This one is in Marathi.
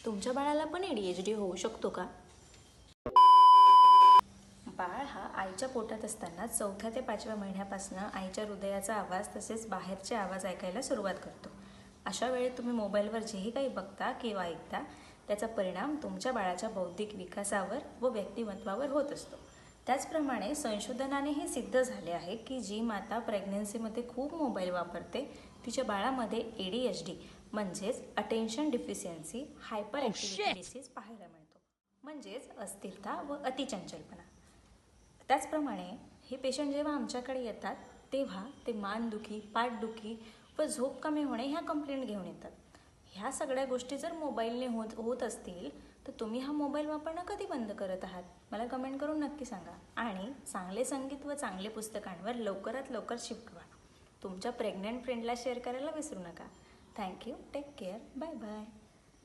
तुमच्या बाळाला पण ADHD होऊ शकतो का? बाळ हा आईच्या पोटात असताना 4थ्या ते 5व्या महिन्यापासून आईच्या हृदयाचा आवाज तसेच बाहेरचे आवाज ऐकायला सुरुवात करतो. अशा वेळी तुम्ही मोबाईलवर जेही काही बघता किंवा ऐकता त्याचा परिणाम तुमच्या बाळाच्या बौद्धिक विकासावर व व्यक्तिमत्वावर होत असतो. त्याचप्रमाणे संशोधनाने हे सिद्ध झाले आहे की जी माता प्रेग्नन्सीमध्ये खूप मोबाईल वापरते तिच्या बाळामध्ये ADHD म्हणजेच attention deficiency hyper activity disease पाहायला मिळतो, म्हणजेच अस्थिरता व अतिचंचलपणा. त्याचप्रमाणे हे पेशंट जेव्हा आमच्याकडे येतात तेव्हा ते मानदुखी, पाठदुखी व झोप कमी होणे ह्या कंप्लेंट घेऊन येतात. ह्या सगळ्या गोष्टी जर मोबाईलने होत असतील तर तुम्ही हा मोबाईल वापरणं कधी बंद करत आहात? मला कमेंट करून नक्की सांगा. आणि चांगले संगीत व चांगले पुस्तकांवर लवकरात लवकर शिकवा. तुमच्या प्रेग्नंट फ्रेंडला शेअर करायला विसरू नका. Thank you. Take care. Bye bye.